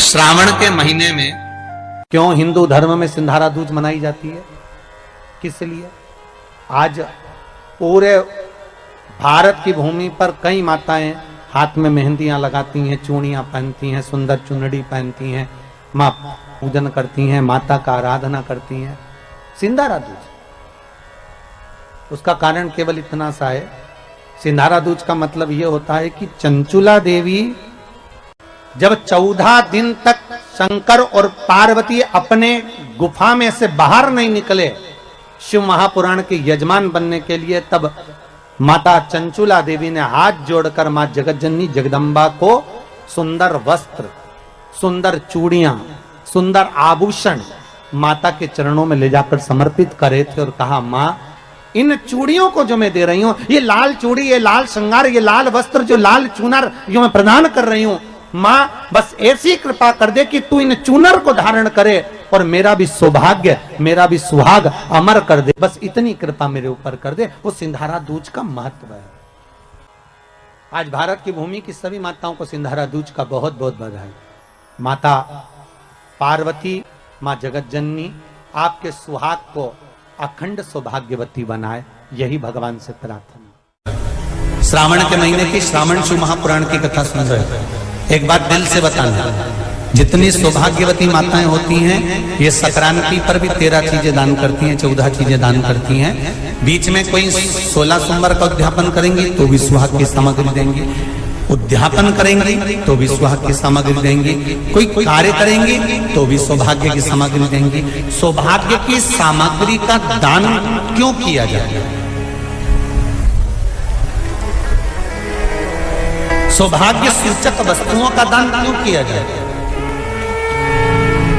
श्रावण के महीने में क्यों हिंदू धर्म में सिंधारा दूज मनाई जाती है? किस लिए? आज पूरे भारत की भूमि पर कई माताएं हाथ में मेहंदियां लगाती हैं, चूड़ियां पहनती हैं, सुंदर चुनरी पहनती हैं, मां पूजन करती हैं, माता का आराधना करती हैं। सिंधारा दूज, उसका कारण केवल इतना सा है, सिंधारा दूज का मतलब यह होता है कि चंचुला देवी जब 14 दिन तक शंकर और पार्वती अपने गुफा में से बाहर नहीं निकले शिव महापुराण के यजमान बनने के लिए, तब माता चंचुला देवी ने हाथ जोड़कर मां जगतजननी जगदम्बा को सुंदर वस्त्र, सुंदर चूड़ियां, सुंदर आभूषण माता के चरणों में ले जाकर समर्पित करे थे और कहा, मां इन चूड़ियों को जो मैं दे रही हूं, ये लाल चूड़ी, ये लाल श्रृंगार, ये लाल वस्त्र, जो लाल चूनर जो मैं प्रदान कर रही हूं, मां बस ऐसी कृपा कर दे कि तू इन चूनर को धारण करे और मेरा भी सौभाग्य, मेरा भी सुहाग अमर कर दे, बस इतनी कृपा मेरे ऊपर कर दे। वो सिंधारा दूज का महत्व है। आज भारत की भूमि की सभी माताओं को सिंधारा दूज का बहुत बहुत बधाई। माता पार्वती, मां जगतजननी आपके सुहाग को अखंड सौभाग्यवती बनाए, यही भगवान से प्रार्थना। श्रावण के महीने की श्रावण शिव महापुराण की कथा सुन रहे हैं। एक बात दिल से बताना, जितनी सौभाग्यवती माताएं होती हैं, ये संक्रांति पर भी 13 चीजें दान करती हैं, 14 चीजें दान करती हैं। बीच में कोई 16 सोमवार का उद्यापन करेंगी तो भी सुहाग की सामग्री देंगी, उद्यापन करेंगी तो भी सुहाग की सामग्री देंगी, कोई कार्य करेंगी तो भी सौभाग्य की सामग्री देंगी। सौभाग्य की सामग्री का दान क्यों किया जाए? सौभाग्य सूचक वस्तुओं का दान क्यों किया जाए?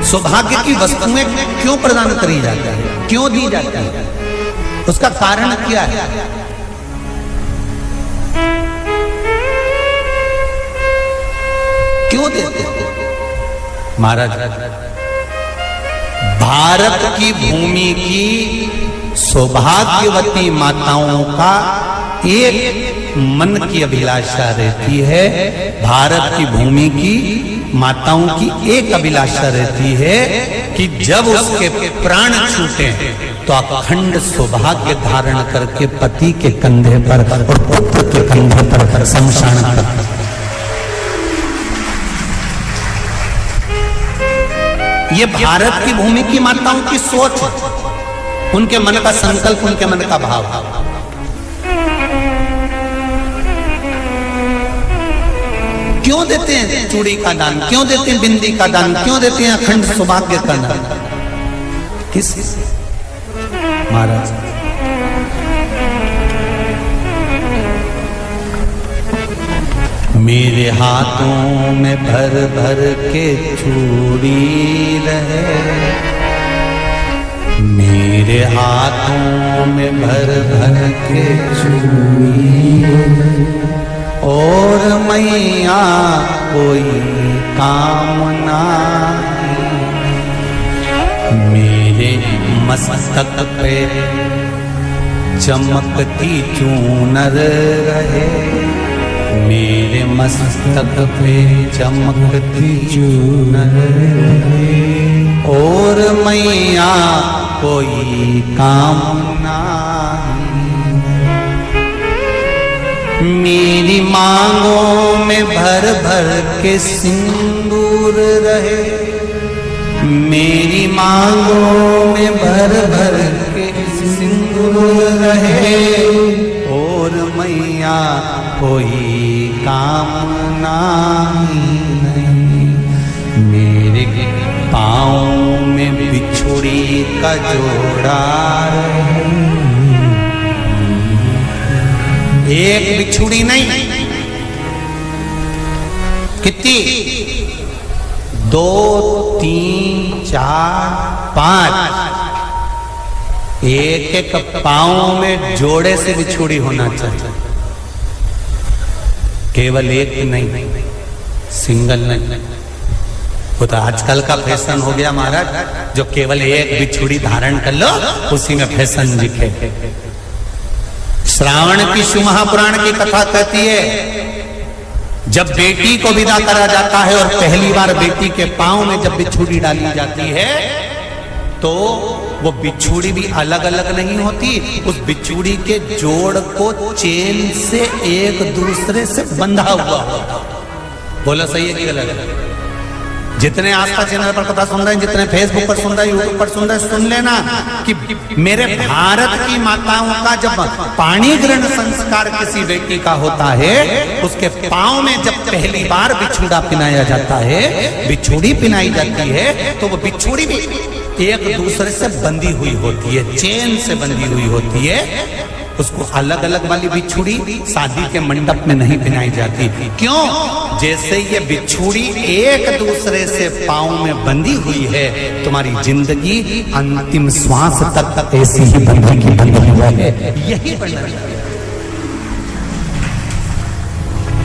सौभाग्य की वस्तुएं क्यों प्रदान करी जाती है, क्यों दी जाती है? उसका कारण क्या है? क्यों देते हैं? महाराज, भारत की भूमि की सौभाग्यवती माताओं का एक मन की अभिलाषा रहती है, भारत की भूमि की माताओं की एक अभिलाषा रहती है कि जब उसके प्राण छूटे तो अखंड सौभाग्य धारण करके पति के कंधे पर और पुत्र के कंधे पर शमशान कर। ये भारत की भूमि की माताओं की सोच है, उनके मन का संकल्प, उनके मन का भाव। क्यों देते हैं चूड़ी का दान, क्यों देते हैं बिंदी का दान, क्यों देते हैं अखंड सौभाग्य का दान? किस महाराज? मेरे हाथों में भर भर के चूड़ी रहे, मेरे हाथों में भर भर के चूड़ी, और मैया कोई कामना, मेरे मस्तक पे चमकती चूनर रहे, मेरे मस्तक पे चमकती चूनर रहे, और मैया कोई कामना, मेरी मांगों में भर भर के सिंदूर रहे, मेरी मांगों में भर भर के सिंदूर रहे, और मैया कोई कामना नहीं, मेरे पाँव में बिछुड़ी का जोड़ा रहे, एक बिछुड़ी नहीं, कितनी? 2, 3, 4, 5, एक एक पांव में जोड़े से बिछुड़ी होना चाहिए, केवल एक नहीं, सिंगल नहीं। वो तो आजकल का फैशन हो गया महाराज, जो केवल एक बिछुड़ी धारण कर लो उसी में फैशन दिखे। श्रावण की शिव महापुराण की कथा कहती है जब बेटी को विदा करा जाता है और पहली बार बेटी के पांव में जब बिछुड़ी डाली जाती है तो वो बिछुड़ी भी अलग अलग नहीं होती, उस बिछुड़ी के जोड़ को चेन से एक दूसरे से बंधा हुआ होता। बोला सही है कि गलत है? जितने आस्था चैनल पर कथा सुन रहे हैं, जितने फेसबुक पर सुन रहे हैं, यूट्यूब पर सुन रहे हैं, सुन लेना कि मेरे भारत की माताओं का जब पाणी ग्रहण संस्कार किसी बेटी का होता है, उसके पांव में जब पहली बार बिछुड़ा पिनाया जाता है, बिछुड़ी पिनाई जाती है, तो वो बिछुड़ी भी एक दूसरे से बंधी हुई होती है, चेन से बंधी हुई होती है। उसको अलग अलग वाली बिछुड़ी शादी के मंडप में नहीं पिनाई जाती। क्यों? जैसे ये बिछुड़ी एक दूसरे से पांव में बंधी हुई है, तुम्हारी जिंदगी अंतिम श्वास तक ऐसी ही बंधी हुई है। यही बंधन है।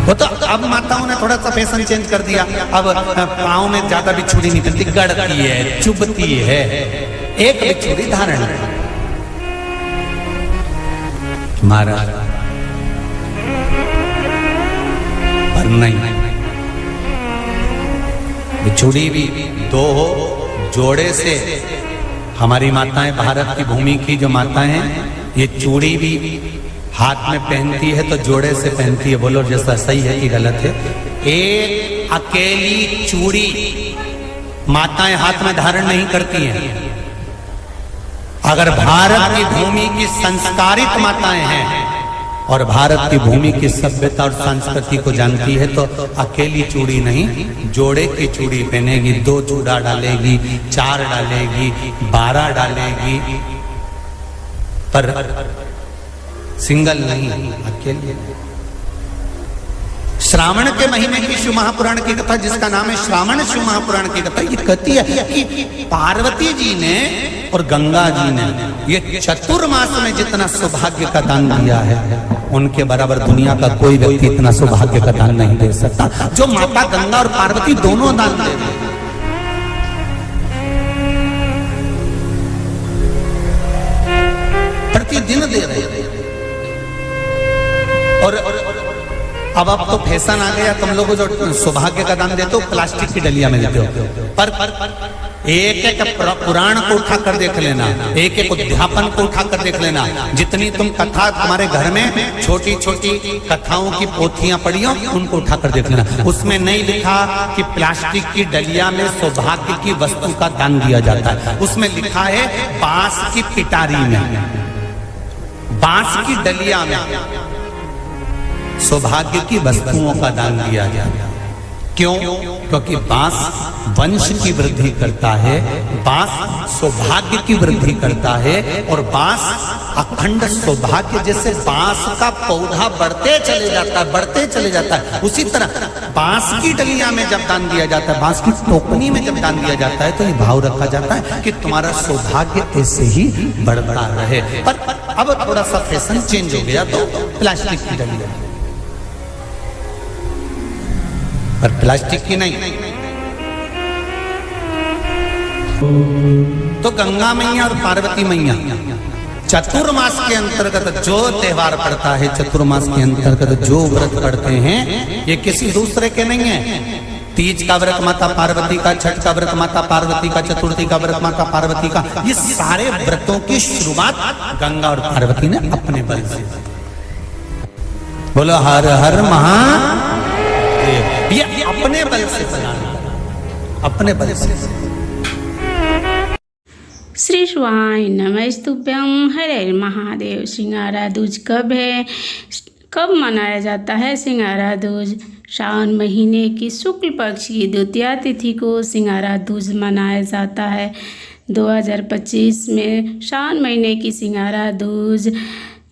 वो तो अब माताओं ने थोड़ा सा फैशन चेंज कर दिया, अब पांव में ज्यादा बिछुड़ी नहीं पहनती, गड़ती है, चुभती है, एक बिछुड़ी धारण है। महाराज पर नहीं, बिछुड़ी भी दो हो, जोड़े से। हमारी माताएं, भारत की भूमि की जो माताएं हैं, ये चूड़ी भी हाथ में पहनती है तो जोड़े से पहनती है। बोलो जैसा सही है कि गलत है? एक अकेली चूड़ी माताएं हाथ में धारण नहीं करती हैं। अगर भारत की भूमि की संस्कारित माताएं हैं और भारत की भूमि की सभ्यता और संस्कृति को जानती है तो अकेली चूड़ी नहीं, जोड़े की चूड़ी पहनेगी, 2 चूड़ा डालेगी, 4 डालेगी, 12 डालेगी, पर सिंगल नहीं, अकेले। श्रावण के महीने की शिव महापुराण की कथा, जिसका नाम है श्रावण शिव महापुराण की कथा, ये कहती है कि पार्वती जी ने और गंगा जी ने ये चतुर्मास में जितना सौभाग्य का दान दिया है, उनके बराबर दुनिया का कोई व्यक्ति इतना सौभाग्य का दान नहीं दे सकता जो माता गंगा और पार्वती दोनों दान दे रहे। प्रतिदिन दे रहे। और अब तो फैशन आ गया, तुम लोगों जो सौभाग्य का दान देते हो प्लास्टिक की डलिया में देते हो, पर एक एक पुराण को उठा कर देख लेना, एक एक उद्यापन को उठा कर देख लेना। जितनी तुम कथा तुम्हारे घर में छोटी छोटी कथाओं की पोथियां पढ़ी हो, उनको उठा कर देख लेना। उसमें नहीं लिखा कि प्लास्टिक की डलिया में सौभाग्य की वस्तु का दान दिया जाता है। उसमें लिखा है बांस की पिटारी में, बांस की डलिया में सौभाग्य की वस्तुओं का दान दिया गया। क्यों? क्योंकि बांस वंश की वृद्धि करता है, बांस सौभाग्य की वृद्धि करता है, और बांस अखंड सौभाग्य। जैसे बांस का पौधा बढ़ते चले जाता है, बढ़ते चले जाता है, उसी तरह बांस की डलिया में जब दान दिया जाता है, बांस की टोकनी में जब दान दिया जाता है, तो ये भाव रखा जाता है कि तुम्हारा सौभाग्य ऐसे ही बढ़ता रहे। पर अब थोड़ा सा फैशन चेंज हो गया, तो प्लास्टिक की डलिया, पर प्लास्टिक की नहीं। तो गंगा मैया और पार्वती मैया चतुर्मास के अंतर्गत जो त्योहार पड़ता है, चतुर्मास के अंतर्गत जो व्रत पड़ते हैं, ये किसी दूसरे के नहीं है। तीज का व्रत माता पार्वती का, छठ का व्रत माता पार्वती का, चतुर्थी का व्रत माता पार्वती का, ये सारे व्रतों की शुरुआत गंगा और पार्वती ने अपने बल से। बोलो हर हर महादेव। ये अपने बल से बनाना, अपने बल से। श्री शिवाय नमस्तुभ्यं। हरे महादेव। सिंगारा दूज कब है, कब मनाया जाता है सिंगारा दूज? श्रावण महीने की शुक्ल पक्ष की द्वितीया तिथि को सिंगारा दूज मनाया जाता है। 2025 में श्रावण महीने की सिंगारा दूज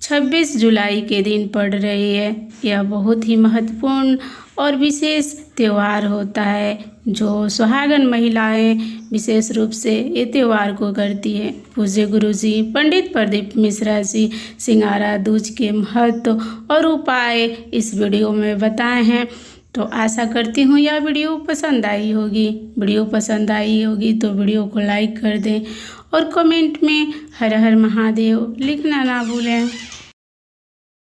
26 जुलाई के दिन पड़ रही है। यह बहुत ही महत्वपूर्ण और विशेष त्यौहार होता है, जो सुहागन महिलाएं विशेष रूप से ये त्यौहार को करती है। पूज्य गुरु जी पंडित प्रदीप मिश्रा जी सिंगारा दूज के महत्व और उपाय इस वीडियो में बताए हैं। तो आशा करती हूँ यह वीडियो पसंद आई होगी। वीडियो पसंद आई होगी तो वीडियो को लाइक कर दें और कमेंट में हर हर महादेव लिखना ना भूलें।